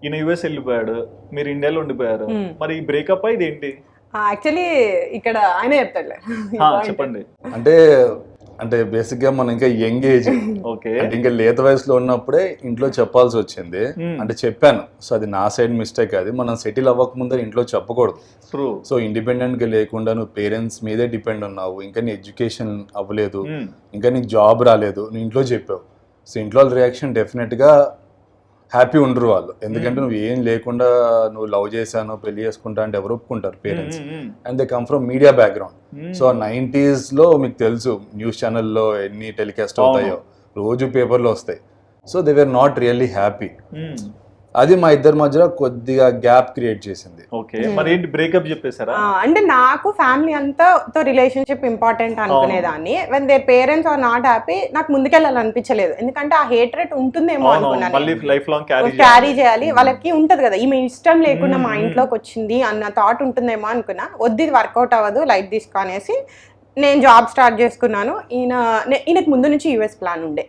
ఈయన యుఎస్ వెళ్ళిపోయాడు, మీరు ఇండియాలో ఉండిపోయారు. మరి బ్రేకప్ ఇది ఏంటి? యాక్చువల్లీ ఇక్కడ ఆయన చెప్తాడులే. చెప్పండి. అంటే బేసిక్గా మనం ఇంకా యంగ్ ఏజ్, ఓకే, అంటే ఇంకా లేత వయసులో ఉన్నప్పుడే ఇంట్లో చెప్పాల్సి వచ్చింది. అంటే చెప్పాను. సో అది నా సైడ్ మిస్టేక్. అది మనం సెటిల్ అవ్వక ముందర ఇంట్లో చెప్పకూడదు. సో ఇండిపెండెంట్ గా లేకుండా నువ్వు పేరెంట్స్ మీదే డిపెండ్ ఉన్నావు, ఇంకా నీ ఎడ్యుకేషన్ అవ్వలేదు, ఇంకా నీకు జాబ్ రాలేదు, నువ్వు ఇంట్లో చెప్పావు. సో ఇంట్లో వాళ్ళ రియాక్షన్ డెఫినెట్ గా హ్యాపీ ఉండరు వాళ్ళు. ఎందుకంటే నువ్వు ఏం లేకుండా నువ్వు లవ్ చేశాను పెళ్లి చేసుకుంటా అంటే ఎవరు ఒప్పుకుంటారు parents. And they come from media background. So 90s లో మీకు తెలుసు న్యూస్ ఛానల్లో ఎన్ని టెలికాస్ట్ అవుతాయో, రోజు పేపర్లో వస్తాయి. So they were not really happy. అది మా ఇద్దరి మధ్యలో కొద్దిగా గ్యాప్ క్రియేట్ చేసింది. ఓకే, మరి ఏంటి బ్రేకప్ చెప్పేశారా? అంటే నాకు ఫ్యామిలీ అంతా రిలేషన్షిప్ ఇంపార్టెంట్ అనుకునేదాన్ని. When their parents are not happy, నాకు ముందుకెళ్ళాలనిపించలేదు. ఎందుకంటే ఆ హేట్రెట్ ఉంటుందేమో అనుకున్నాను, క్యారీ చేయాలి. వాళ్ళకి ఉంటది కదా, ఈమె ఇష్టం లేకుండా మా ఇంట్లోకి వచ్చింది అన్న థాట్ ఉంటుందేమో అనుకున్నా. వద్దు ఇది వర్కౌట్ అవ్వదు, లైట్ తీసుకో అనేసి నేను జాబ్ స్టార్ట్ చేసుకున్నాను. ఈయనకు ముందు నుంచి యూఎస్ ప్లాన్ ఉండే.